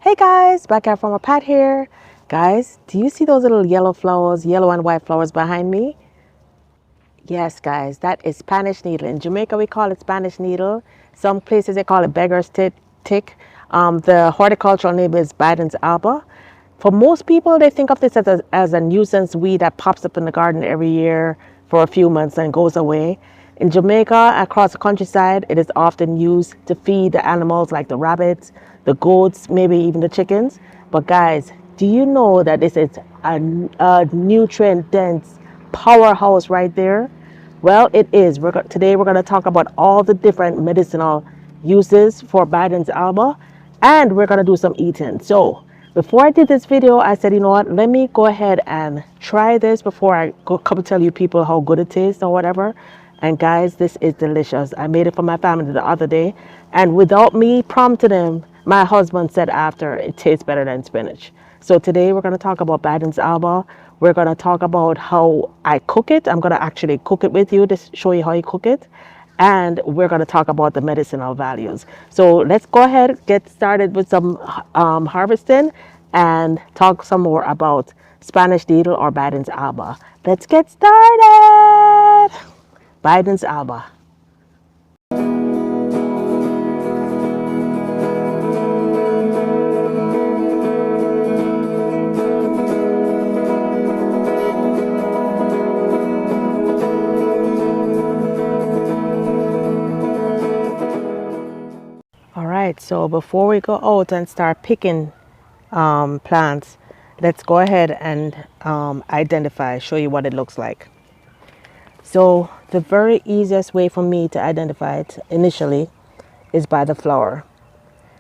Hey guys, back out from a pat here. Guys, do you see those little yellow flowers, yellow and white flowers behind me? Yes, guys, that is Spanish needle. In Jamaica, we call it Spanish needle. Some places they call it beggar's tick. The horticultural name is Biden's Alba. For most people, they think of this as a nuisance weed that pops up in the garden every year for a few months and goes away. In Jamaica, across the countryside, it is often used to feed the animals like the rabbits, the goats, maybe even the chickens. But guys, do you know that this is a nutrient dense powerhouse right there? Well, it is. Today we're going to talk about all the different medicinal uses for Biden's Alba, and we're going to do some eating. So before I did this video, I said, you know what, let me go ahead and try this before I come tell you people how good it tastes or whatever. And guys, this is delicious. I made it for my family the other day, and without me prompting them, my husband said after, it tastes better than spinach. So today we're going to talk about Biden's Alba. We're going to talk about how I cook it. I'm going to actually cook it with you to show you how you cook it. And we're going to talk about the medicinal values. So let's go ahead, get started with some harvesting and talk some more about Spanish needle or Biden's Alba. Let's get started. Biden's Alba. All right, so before we go out and start picking plants, let's go ahead and show you what it looks like. So the very easiest way for me to identify it initially is by the flower.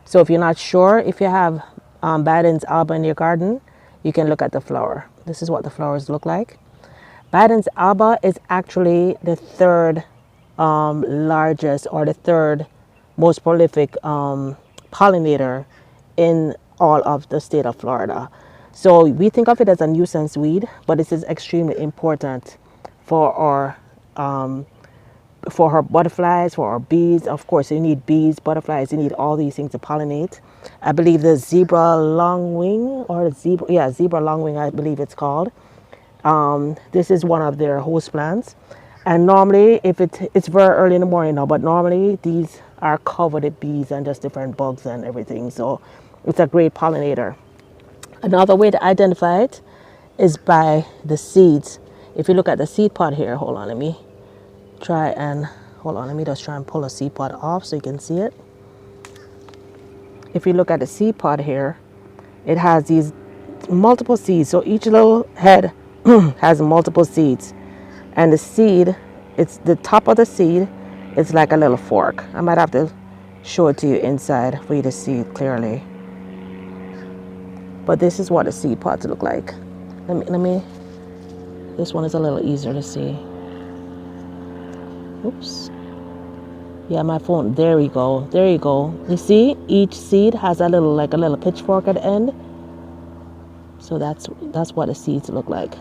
So if you're not sure if you have Biden's Alba in your garden, you can look at the flower. This is what the flowers look like. Biden's Alba is actually the third largest or the third most prolific pollinator in all of the state of Florida. So we think of it as a nuisance weed, but this is extremely important for our butterflies, for our bees. Of course, you need bees, butterflies, you need all these things to pollinate. I believe the zebra longwing or zebra longwing, I believe it's called. This is one of their host plants. And normally, if it's very early in the morning now, but normally these are covered with bees and just different bugs and everything. So it's a great pollinator. Another way to identify it is by the seeds. If you look at the seed pod here, let me just try and pull a seed pod off so you can see it. If you look at the seed pod here, it has these multiple seeds. So each little head has multiple seeds. And the seed, it's the top of the seed, it's like a little fork. I might have to show it to you inside for you to see it clearly. But this is what the seed pods look like. This one is a little easier to see. Oops. Yeah, my phone, there you go. You see, each seed has a little pitchfork at the end. So that's what the seeds look like.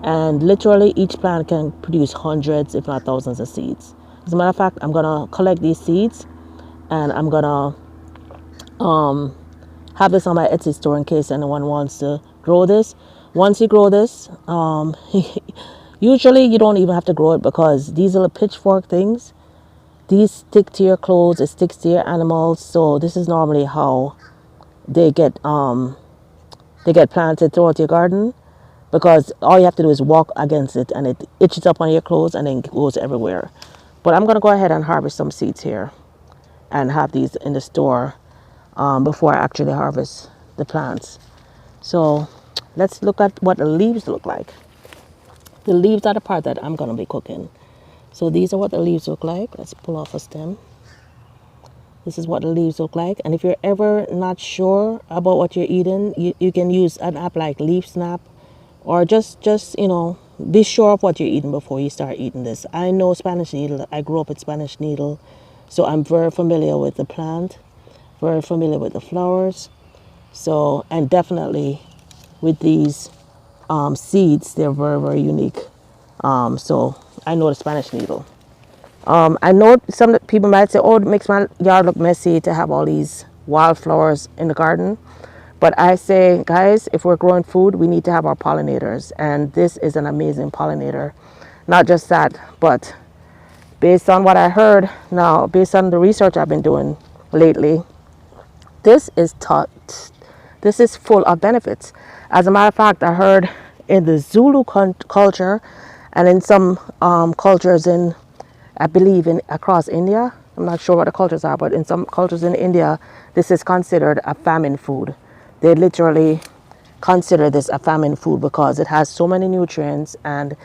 And literally each plant can produce hundreds, if not thousands of seeds. As a matter of fact, I'm gonna collect these seeds and I'm gonna have this on my Etsy store in case anyone wants to grow this. Once you grow this, usually you don't even have to grow it because these little pitchfork things, these stick to your clothes, it sticks to your animals. So this is normally how they get planted throughout your garden, because all you have to do is walk against it and it itches up on your clothes and then goes everywhere. But I'm going to go ahead and harvest some seeds here and have these in the store before I actually harvest the plants. So let's look at what the leaves look like. The leaves are the part that I'm going to be cooking. So these are what the leaves look like. Let's pull off a stem. This is what the leaves look like. And if you're ever not sure about what you're eating, you can use an app like Leaf Snap, or just be sure of what you're eating before you start eating this. I know Spanish needle. I grew up with Spanish needle, so I'm very familiar with the plant, very familiar with the flowers. So, and definitely with these seeds, they're very, very unique. So I know the Spanish needle. I know some people might say, oh, it makes my yard look messy to have all these wildflowers in the garden. But I say, guys, if we're growing food, we need to have our pollinators. And this is an amazing pollinator. Not just that, but based on what I heard now, based on the research I've been doing lately, this is taught, this is full of benefits. As a matter of fact, I heard in the Zulu culture and in some cultures in, I believe in across India, I'm not sure what the cultures are, but in some cultures in India, this is considered a famine food. They literally consider this a famine food because it has so many nutrients, and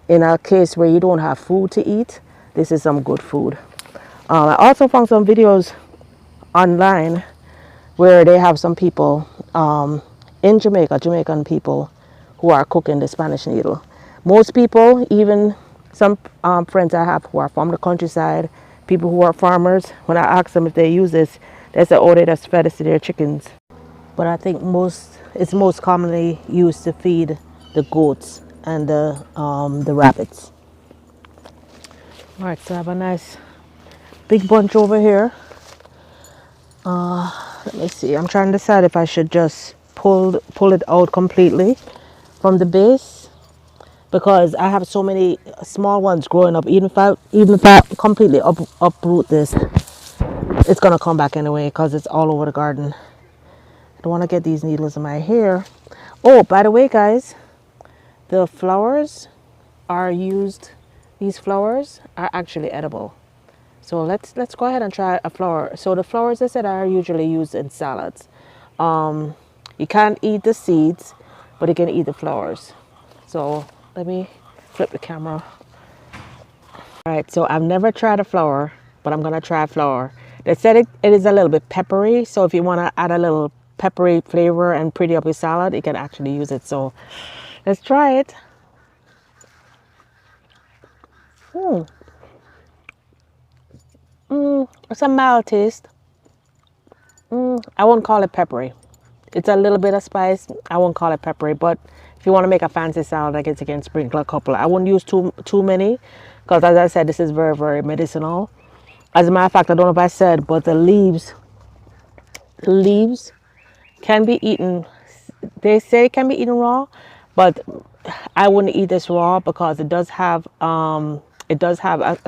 in a case where you don't have food to eat, this is some good food. I also found some videos online where they have some people in Jamaica, Jamaican people, who are cooking the Spanish needle. Most people, even some friends I have who are from the countryside, people who are farmers, when I ask them if they use this, they say, oh, they just fed it to their chickens. But I think it's most commonly used to feed the goats and the rabbits. All right, so I have a nice big bunch over here. Let me see. I'm trying to decide if I should just pull it out completely from the base, because I have so many small ones growing up. Even if I completely uproot this, it's gonna come back anyway because it's all over the garden. I don't want to get these needles in my hair. Oh, by the way, guys, the flowers are used. These flowers are actually edible. So let's go ahead and try a flower. So the flowers, I said, are usually used in salads. You can't eat the seeds, but you can eat the flowers. So let me flip the camera. All right, so I've never tried a flower, but I'm gonna try a flower. They said it is a little bit peppery, so if you wanna add a little peppery flavor and pretty up your salad, you can actually use it. So let's try it. It's a mild taste. I won't call it peppery. It's a little bit of spice. I won't call it peppery, but if you want to make a fancy salad, I guess you can sprinkle a couple. I wouldn't use too many, because as I said, this is very, very medicinal. As a matter of fact, I don't know if I said, but the leaves can be eaten. They say it can be eaten raw, but I wouldn't eat this raw because it does have a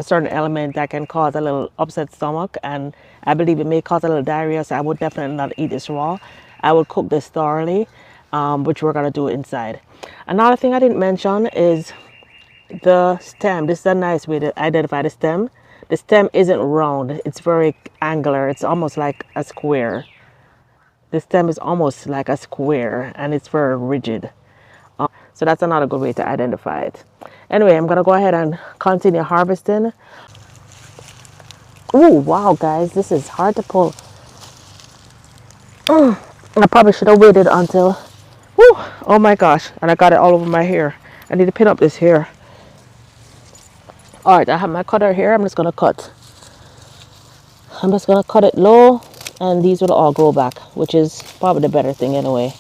certain element that can cause a little upset stomach, and I believe it may cause a little diarrhea. So I would definitely not eat this raw. I would cook this thoroughly, which we're gonna do inside. Another thing I didn't mention is the stem. This is a nice way to identify the stem. The stem isn't round. It's very angular. It's almost like a square. The stem is almost like a square, and it's very rigid. So that's another good way to identify it. Anyway, I'm gonna go ahead and continue harvesting. Oh wow, guys, this is hard to pull. I probably should have waited until, whew, oh my gosh, and I got it all over my hair. I need to pin up this hair. All right, I have my cutter here. I'm just gonna cut it low, and these will all grow back, which is probably the better thing anyway.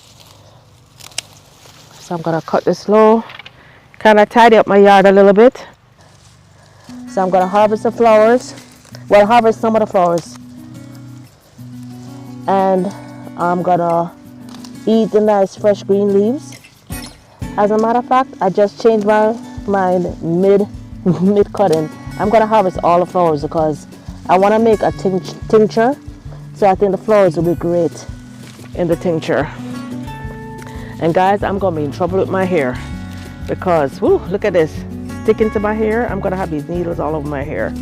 So I'm gonna cut this low, kind of tidy up my yard a little bit. So I'm gonna harvest the flowers. Well, harvest some of the flowers, and I'm gonna eat the nice fresh green leaves. As a matter of fact, I just changed my mind mid cutting. I'm gonna harvest all the flowers because I want to make a tincture. So I think the flowers will be great in the tincture. And guys, I'm gonna be in trouble with my hair because, whoo, look at this, sticking to my hair. I'm gonna have these needles all over my hair.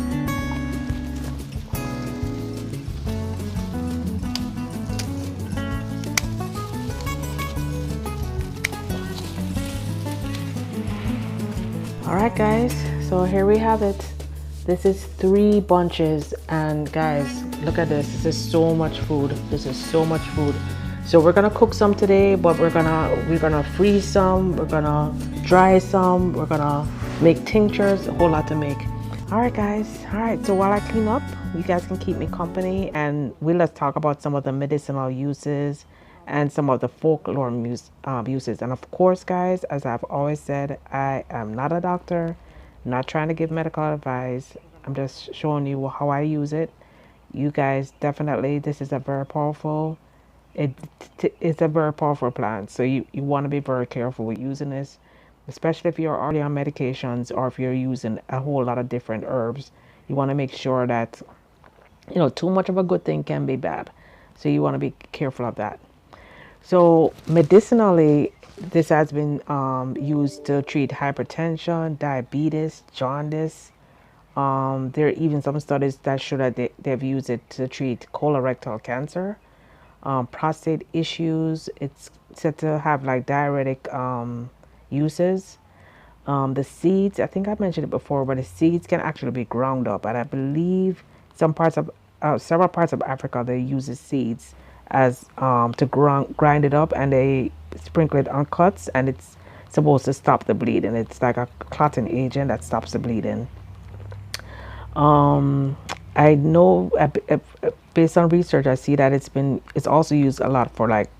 All right, guys, so here we have it. This is 3 bunches, and guys, look at this. This is so much food. This is so much food. So we're gonna cook some today, but we're gonna freeze some, we're gonna dry some, we're gonna make tinctures, a whole lot to make. All right, guys. All right, so while I clean up, you guys can keep me company, and let's talk about some of the medicinal uses and some of the folklore uses. And of course, guys, as I've always said, I am not a doctor, not trying to give medical advice. I'm just showing you how I use it You guys, definitely, this is a very powerful, it, it's a very powerful plant. So you want to be very careful with using this, especially if you're already on medications or if you're using a whole lot of different herbs. You want to make sure that, too much of a good thing can be bad. So you want to be careful of that. So medicinally, this has been used to treat hypertension, diabetes, jaundice. There are even some studies that show that they've used it to treat colorectal cancer, prostate issues. It's said to have like diuretic uses. The seeds, I think I mentioned it before, but the seeds can actually be ground up. And I believe several parts of Africa, they use the seeds as to grind it up and they sprinkle it on cuts and it's supposed to stop the bleeding. It's like a clotting agent that stops the bleeding. Um, I know based on research, I see that it's also used a lot for like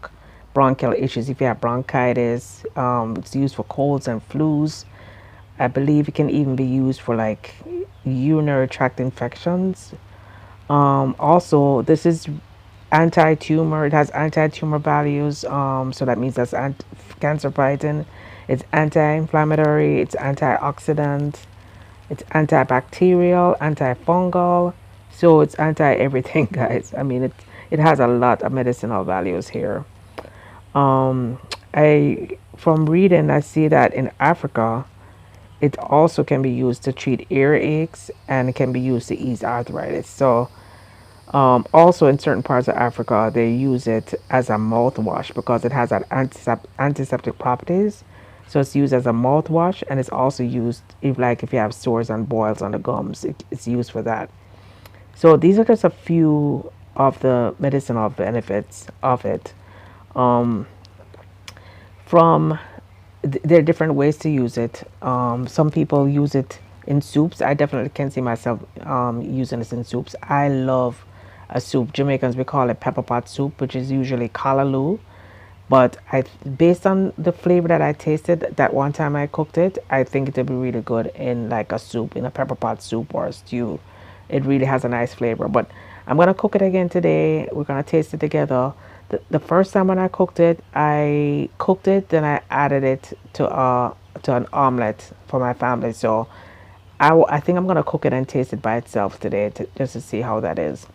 bronchial issues. If you have bronchitis, it's used for colds and flus. I believe it can even be used for like urinary tract infections. Also, this is anti-tumor. It has anti-tumor values. So that means that's cancer fighting. It's anti-inflammatory. It's antioxidant. It's antibacterial, antifungal. So it's anti everything, guys. I mean, it has a lot of medicinal values here. Um, I from reading, I see that in Africa, it also can be used to treat earaches and it can be used to ease arthritis. So also in certain parts of Africa, they use it as a mouthwash because it has that antiseptic properties. So it's used as a mouthwash, and it's also used if you have sores and boils on the gums, it's used for that. So these are just a few of the medicinal benefits of it. Um, from there are different ways to use it. Some people use it in soups. I definitely can see myself using this in soups. I love a soup. Jamaicans, we call it pepper pot soup, which is usually callaloo. But based on the flavor that I tasted that one time I cooked it, I think it would be really good in like a soup, in a pepper pot soup or a stew. It really has a nice flavor. But I'm gonna cook it again today. We're gonna taste it together. The first time when I cooked it, then I added it to an omelet for my family. So I think I'm gonna cook it and taste it by itself today just to see how that is.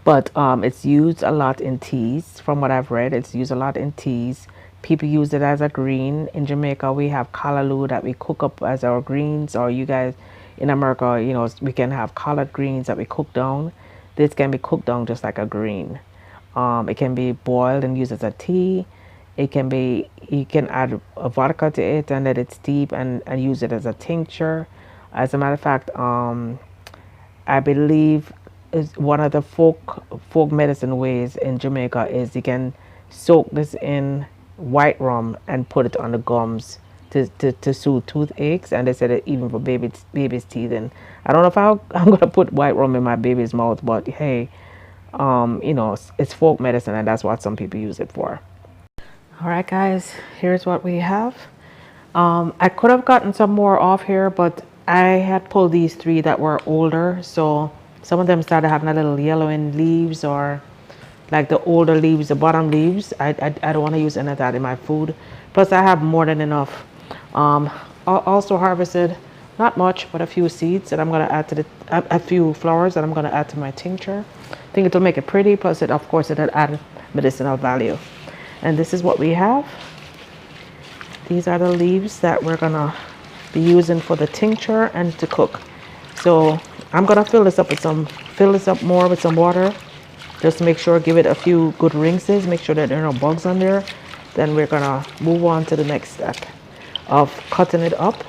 But it's used a lot in teas. From what I've read, it's used a lot in teas. People use it as a green. In Jamaica, we have callaloo that we cook up as our greens, or you guys in America, we can have collard greens that we cook down. This can be cooked down just like a green. It can be boiled and used as a tea. You can add a vodka to it and let it steep and use it as a tincture. As a matter of fact, I believe is one of the folk medicine ways in Jamaica is you can soak this in white rum and put it on the gums to soothe toothaches, and they said it even for baby's teeth. And I don't know if I'm gonna put white rum in my baby's mouth, but hey, it's folk medicine and that's what some people use it for. All right, guys, here's what we have. I could have gotten some more off here, but I had pulled these three that were older. So some of them started having a little yellowing leaves or like the older leaves, the bottom leaves. I don't want to use any of that in my food. Plus I have more than enough. Also harvested, not much, but a few seeds that I'm going to add to a few flowers that I'm going to add to my tincture. I think it'll make it pretty. Plus of course, it'll add medicinal value. And this is what we have. These are the leaves that we're gonna be using for the tincture and to cook. So I'm gonna fill this up more with some water, just to make sure, give it a few good rinses, make sure that there are no bugs on there. Then we're gonna move on to the next step of cutting it up,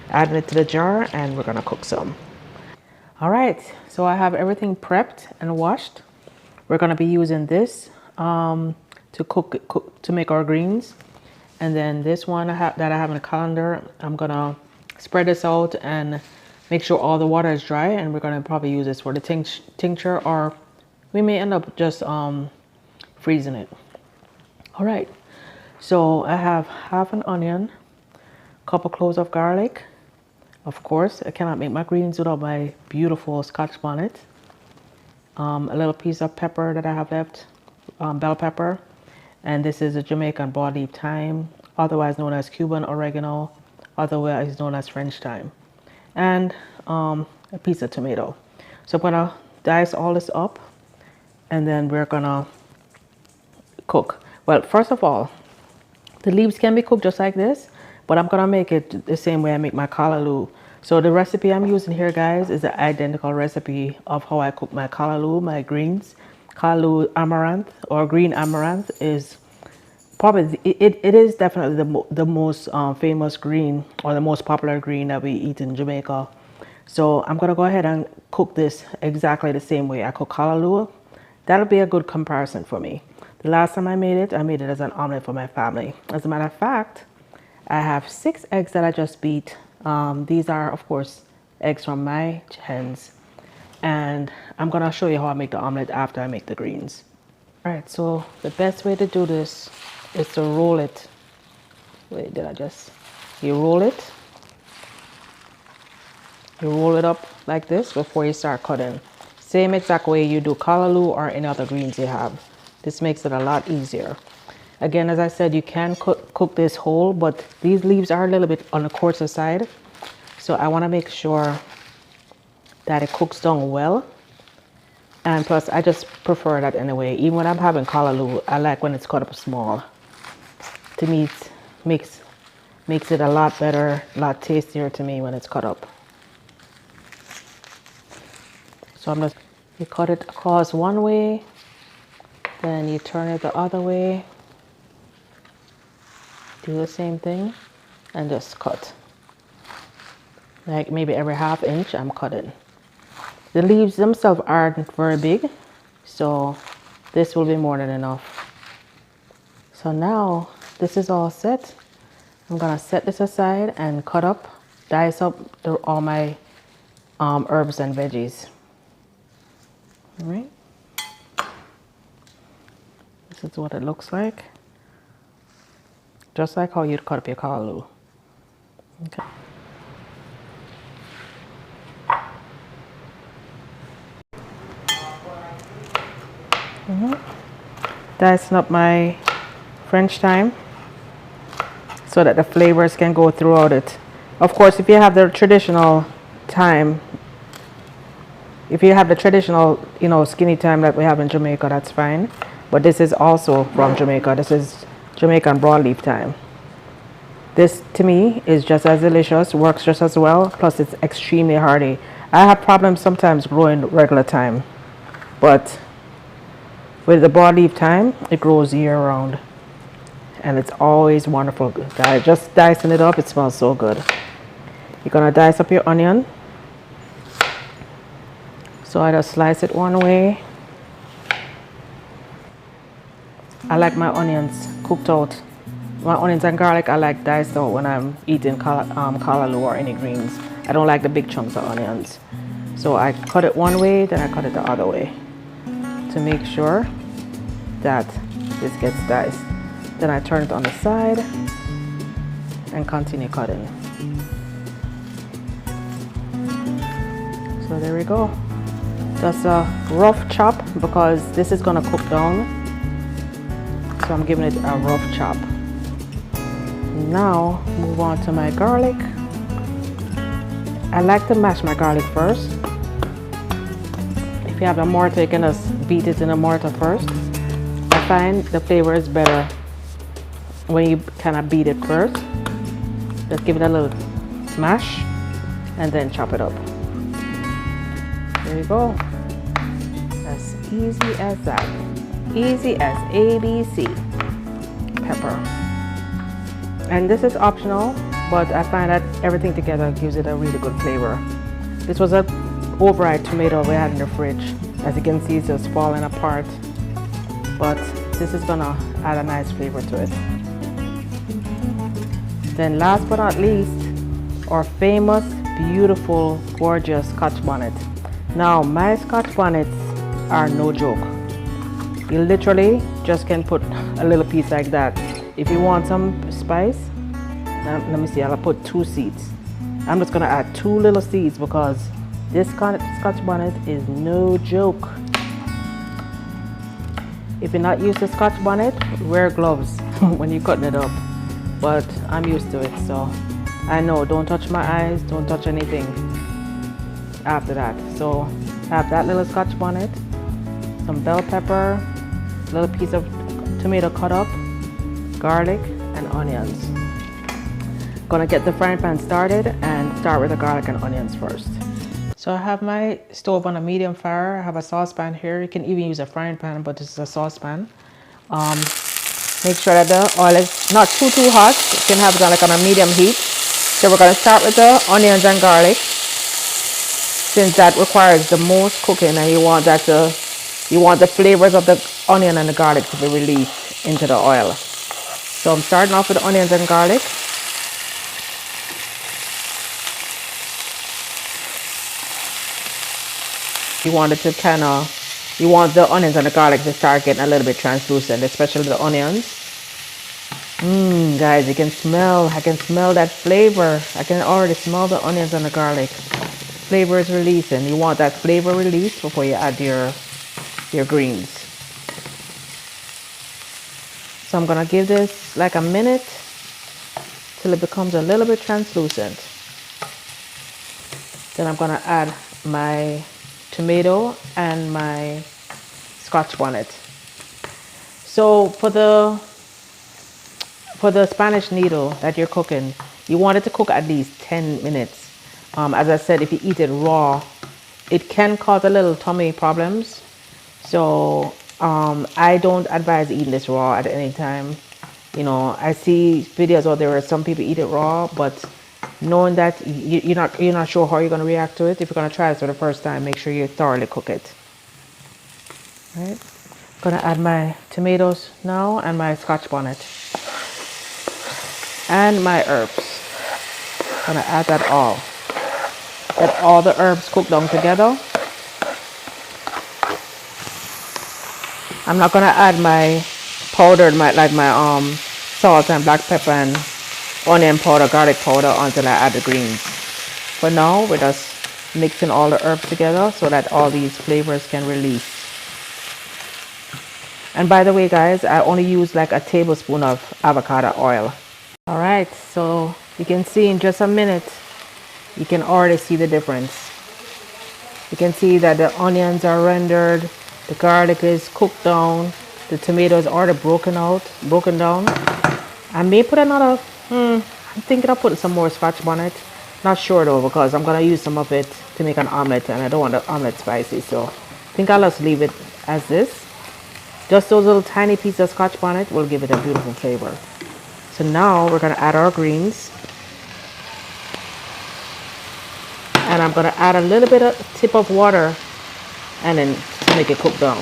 adding it to the jar, and we're gonna cook some. All right, so I have everything prepped and washed. We're gonna be using this to cook to make our greens. And then this one that I have in the colander, I'm gonna spread this out and make sure all the water is dry, and we're gonna probably use this for the tincture, or we may end up just freezing it. All right, so I have half an onion, a couple cloves of garlic. Of course, I cannot make my greens without my beautiful Scotch bonnet. a little piece of pepper that I have left, bell pepper, and this is a Jamaican broadleaf thyme, otherwise known as Cuban oregano, otherwise known as French thyme, and a piece of tomato. So I'm gonna dice all this up, and then we're gonna cook. Well, first of all, the leaves can be cooked just like this, but I'm gonna make it the same way I make my callaloo. So the recipe I'm using here, guys, is the identical recipe of how I cook my callaloo, my greens. Callaloo amaranth or green amaranth is probably, it is definitely the most famous green, or the most popular green that we eat in Jamaica. So I'm gonna go ahead and cook this exactly the same way I cook callaloo. That'll be a good comparison for me. The last time I made it as an omelet for my family. As a matter of fact, I have 6 eggs that I just beat. These are, of course, eggs from my hens. And I'm gonna show you how I make the omelet after I make the greens. All right, so the best way to do this is to roll it. Wait, you roll it. You roll it up like this before you start cutting. Same exact way you do callaloo or any other greens you have. This makes it a lot easier. Again, as I said, you can cook this whole, but these leaves are a little bit on the coarser side. So I wanna make sure that it cooks down well. And plus, I just prefer that anyway. Even when I'm having callaloo, I like when it's cut up small. To me, it makes it a lot better, a lot tastier to me when it's cut up. So you cut it across one way, then you turn it the other way. Do the same thing and just cut. Like maybe every ½ inch I'm cutting. The leaves themselves aren't very big, so this will be more than enough. So now this is all set. I'm gonna set this aside and dice up all my herbs and veggies. All right. This is what it looks like. Just like how you'd cut up your callaloo. Okay. Dicing up my French thyme so that the flavors can go throughout it. Of course, if you have the traditional thyme, skinny thyme that we have in Jamaica, that's fine. But this is also from Jamaica. This is Jamaican broadleaf thyme. This, to me, is just as delicious, works just as well, plus it's extremely hardy. I have problems sometimes growing regular thyme, but with the broadleaf thyme, it grows year round. And it's always wonderful. Just dicing it up, it smells so good. You're gonna dice up your onion. So I just slice it one way. I like my onions cooked out. My onions and garlic I like diced out when I'm eating callaloo or any greens. I don't like the big chunks of onions. So I cut it one way, then I cut it the other way to make sure that this gets diced. Then I turn it on the side and continue cutting. So there we go. Just a rough chop because this is gonna cook down. So I'm giving it a rough chop. Now move on to my garlic. I like to mash my garlic first. If you have a mortar, you can just beat it in a mortar first. I find the flavor is better when you kind of beat it first. Just give it a little smash and then chop it up. There you go. As easy as that. Easy as ABC. Pepper. And this is optional, but I find that everything together gives it a really good flavor. This was a overripe tomato we had in the fridge. As you can see, it's just falling apart. But this is gonna add a nice flavor to it. Then last but not least, our famous, beautiful, gorgeous Scotch bonnet. Now, my Scotch bonnets are no joke. You literally just can put a little piece like that. If you want some spice, let me see, I'll put 2 seeds. I'm just gonna add 2 little seeds because this Scotch bonnet is no joke. If you're not used to Scotch bonnet, wear gloves when you're cutting it up. But I'm used to it, so I know, don't touch my eyes, don't touch anything after that. So I have that little Scotch bonnet, some bell pepper, a little piece of tomato cut up, garlic, and onions. Gonna get the frying pan started and start with the garlic and onions first. So I have my stove on a medium fire. I have a saucepan here. You can even use a frying pan, but this is a saucepan. Make sure that the oil is not too hot. You can have it on like on a medium heat. So we're gonna start with the onions and garlic, since that requires the most cooking, and you want the flavors of the onion and the garlic to be released into the oil. So I'm starting off with the onions and garlic. You want the onions and the garlic to start getting a little bit translucent, especially the onions. Guys, I can smell that flavor. I can already smell the onions and the garlic. Flavor is releasing. You want that flavor released before you add your greens. So I'm gonna give this like a minute till it becomes a little bit translucent. Then I'm gonna add my tomato and my Scotch bonnet. So for the Spanish needle that you're cooking, you want it to cook at least 10 minutes. As I said, if you eat it raw, it can cause a little tummy problems. So I don't advise eating this raw at any time. You know, I see videos out there where some people eat it raw, but knowing that you're not sure how you're going to react to it, if you're going to try this for the first time, make sure you thoroughly cook it. All right, I'm going to add my tomatoes now and my Scotch bonnet and my herbs. I'm going to add that all. Let all the herbs cook down together. I'm not going to add my powdered, my salt and black pepper and onion powder, garlic powder until I add the greens. For now, we're just mixing all the herbs together so that all these flavors can release. And by the way, guys, I only use like a tablespoon of avocado oil. All right, so you can see in just a minute, you can already see the difference. You can see that the onions are rendered, the garlic is cooked down, the tomatoes are already broken down. I may put another, I'm thinking of putting some more Scotch bonnet. Not sure though, because I'm gonna use some of it to make an omelet and I don't want the omelet spicy, so I think I'll just leave it as this. Just those little tiny pieces of Scotch bonnet will give it a beautiful flavor. So now we're gonna add our greens. And I'm gonna add a little bit of tip of water and then to make it cook down.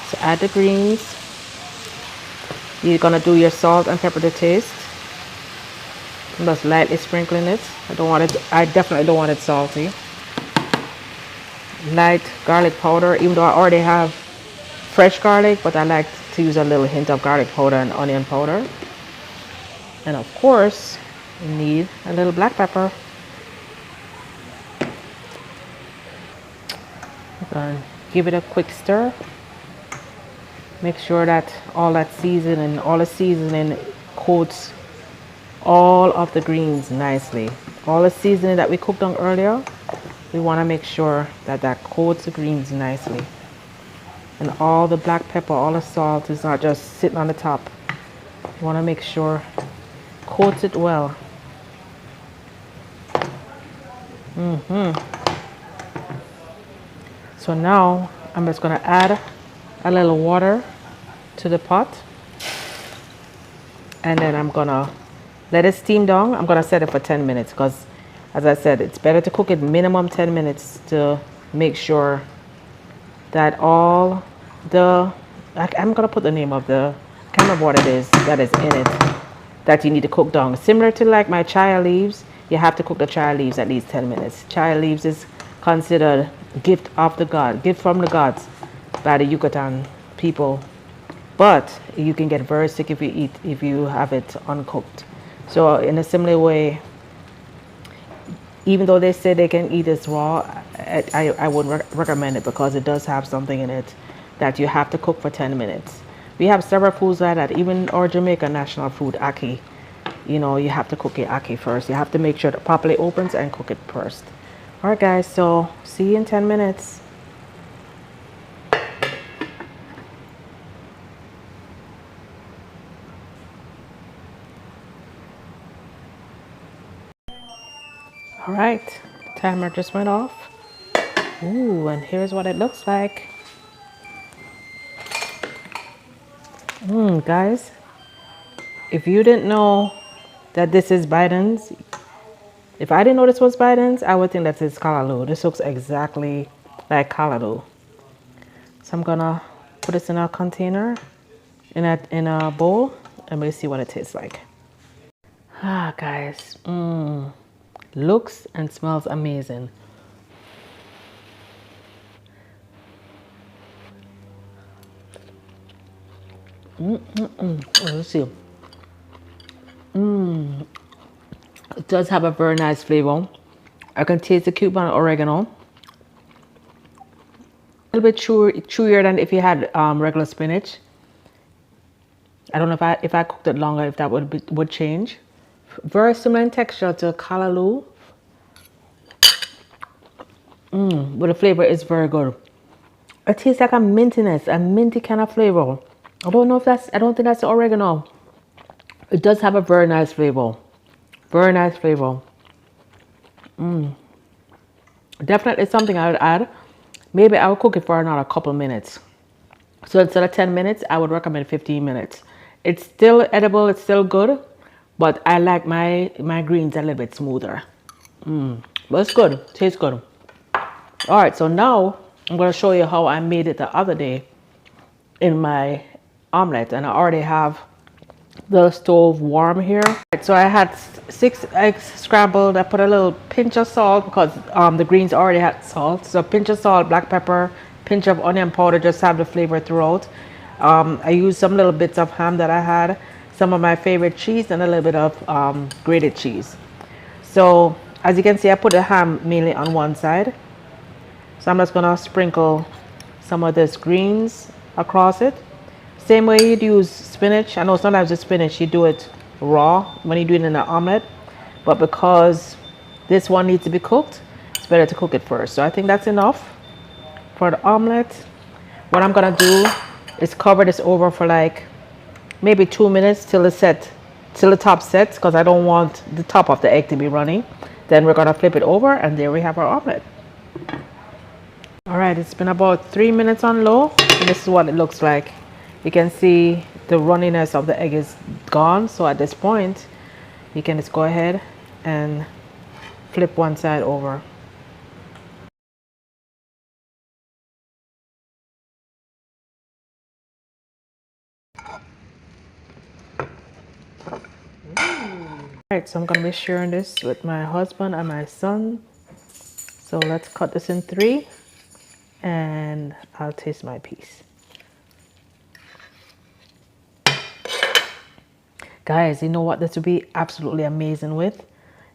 So add the greens. You're gonna do your salt and pepper to taste. I'm just lightly sprinkling it. I definitely don't want it salty. Light garlic powder, even though I already have fresh garlic, but I like to use a little hint of garlic powder and onion powder. And of course, you need a little black pepper. I'm gonna give it a quick stir. Make sure that all the seasoning coats all of the greens nicely. All the seasoning that we cooked on earlier, we want to make sure that coats the greens nicely. And all the black pepper, all the salt is not just sitting on the top. You want to make sure coats it well. So now I'm just going to add a little water to the pot, and then I'm gonna let it steam down. I'm gonna set it for 10 minutes because, as I said, it's better to cook it minimum 10 minutes to make sure that all the, I'm gonna put the name of the, I can't remember what it is that is in it that you need to cook down. Similar to like my chaya leaves, you have to cook the chaya leaves at least 10 minutes. Chaya leaves is considered gift from the gods by the Yucatan people, but you can get very sick if you have it uncooked. So in a similar way, even though they say they can eat this raw, I wouldn't recommend it because it does have something in it that you have to cook for 10 minutes. We have several foods like that. Even our Jamaican national food, ackee. You know, you have to cook your ackee first. You have to make sure it properly opens and cook it first. All right, guys, so see you in 10 minutes. All right, timer just went off. Ooh, and here's what it looks like. Guys, if you didn't know that this is Biden's, if I didn't know this was Biden's, I would think that it's callaloo. This looks exactly like callaloo. So I'm gonna put this in a container, in a bowl, and we'll see what it tastes like. Ah, guys, looks and smells amazing. Let's see. It does have a very nice flavor. I can taste the cumin and oregano. A little bit chewier than if you had regular spinach. I don't know if I cooked it longer, if that would change. Very similar in texture to callaloo, but the flavor is very good. It tastes like a mintiness, a minty kind of flavor. I don't think that's the oregano. It does have a very nice flavor. Very nice flavor. Definitely something I would add. Maybe I would cook it for another couple minutes. So instead of 10 minutes, I would recommend 15 minutes. It's still edible, it's still good, but I like my greens a little bit smoother. But it's good, tastes good. All right, so now I'm gonna show you how I made it the other day in my omelet, and I already have the stove warm here. So I had 6 eggs scrambled. I put a little pinch of salt because the greens already had salt. So a pinch of salt, black pepper, pinch of onion powder, just have the flavor throughout. I used some little bits of ham that I had, some of my favorite cheese, and a little bit of grated cheese. So as you can see, I put the ham mainly on one side. So I'm just gonna sprinkle some of this greens across it. Same way you'd use spinach. I know sometimes with spinach you do it raw when you do it in an omelet, but because this one needs to be cooked, it's better to cook it first. So I think that's enough for the omelet. What I'm gonna do is cover this over for like maybe 2 minutes till the top sets, because I don't want the top of the egg to be runny. Then we're gonna flip it over, and there we have our omelet. All right, it's been about 3 minutes on low, and this is what it looks like. You can see the runniness of the egg is gone. So at this point, you can just go ahead and flip one side over. Alright, so I'm gonna be sharing this with my husband and my son. So let's cut this in 3 and I'll taste my piece. Guys, you know what this would be absolutely amazing with?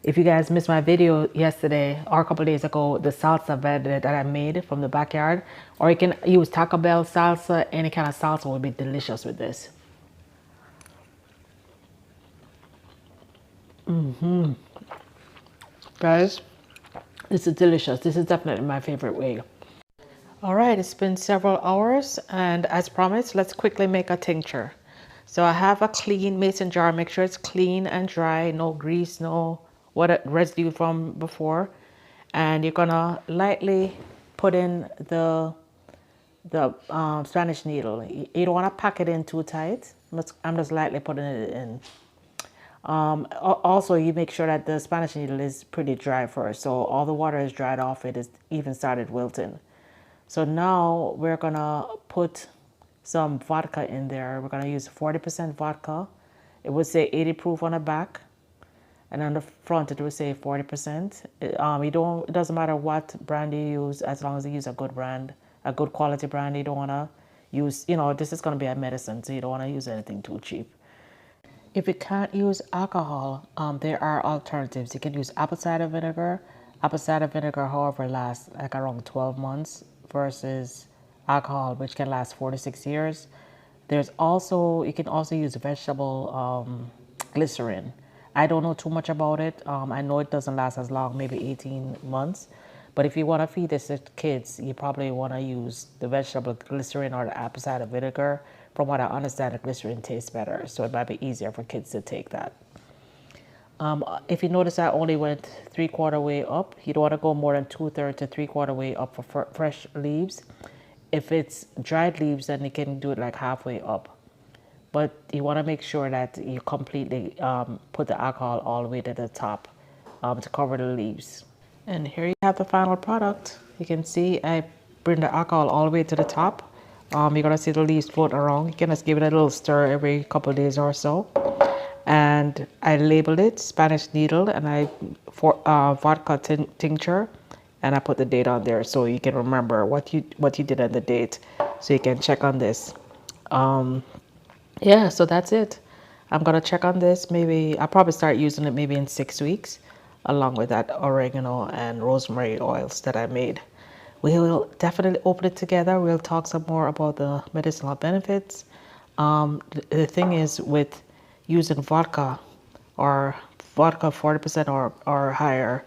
If you guys missed my video yesterday or a couple days ago, the salsa verde that I made from the backyard, or you can use Taco Bell salsa, any kind of salsa would be delicious with this. Guys, this is delicious. This is definitely my favorite way. All right, it's been several hours, and as promised, let's quickly make a tincture. So I have a clean mason jar. Make sure it's clean and dry, no grease, no residue from before. And you're gonna lightly put in the Spanish needle. You don't want to pack it in too tight. I'm just lightly putting it in. Also, you make sure that the Spanish needle is pretty dry first, so all the water is dried off. It is even started wilting. So now we're gonna put some vodka in there. We're gonna use 40% vodka. It would say 80 proof on the back, and on the front it would say 40%. It doesn't matter what brand you use, as long as you use a good brand, a good quality brand. You don't wanna use, this is gonna be a medicine, so you don't wanna use anything too cheap. If you can't use alcohol, there are alternatives. You can use apple cider vinegar. Apple cider vinegar, however, lasts like around 12 months versus alcohol, which can last 4 to 6 years. There's also, you can also use vegetable glycerin. I don't know too much about it. I know it doesn't last as long, maybe 18 months. But if you want to feed this to kids, you probably want to use the vegetable glycerin or the apple cider vinegar. From what I understand, the glycerin tastes better, so it might be easier for kids to take that. If you notice, I only went 3/4 way up. You don't want to go more than 2/3 to 3/4 way up for fresh leaves. If it's dried leaves, then you can do it like halfway up. But you want to make sure that you completely put the alcohol all the way to the top to cover the leaves. And here you have the final product. You can see I bring the alcohol all the way to the top. You're gonna see the leaves float around. You can just give it a little stir every couple of days or so. And I labeled it Spanish needle, and I for vodka tincture, and I put the date on there so you can remember what you did at the date, so you can check on this. Yeah, so that's it. I'm gonna check on this. Maybe I'll probably start using it maybe in 6 weeks, along with that oregano and rosemary oils that I made. We will definitely open it together. We'll talk some more about the medicinal benefits. The thing is with using vodka or vodka 40% or higher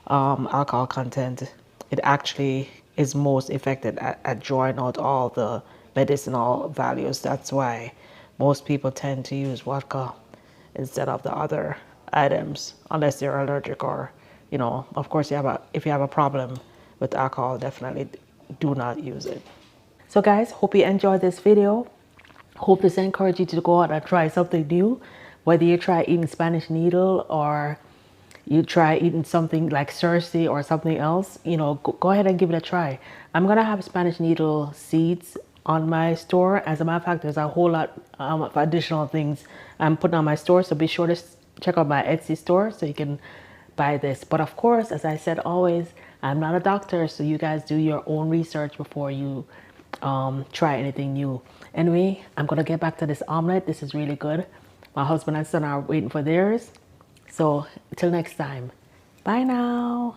alcohol content, it actually is most effective at drawing out all the medicinal values. That's why most people tend to use vodka instead of the other items, unless they're allergic or, of course, if you have a problem with alcohol, definitely do not use it. So guys, hope you enjoyed this video. Hope this encouraged you to go out and try something new. Whether you try eating Spanish needle or you try eating something like Cersei or something else, go ahead and give it a try. I'm going to have Spanish needle seeds on my store. As a matter of fact, there's a whole lot of additional things I'm putting on my store. So be sure to check out my Etsy store so you can buy this. But of course, as I said always, I'm not a doctor, so you guys do your own research before you try anything new. Anyway, I'm gonna get back to this omelet. This is really good. My husband and son are waiting for theirs. So until next time, bye now.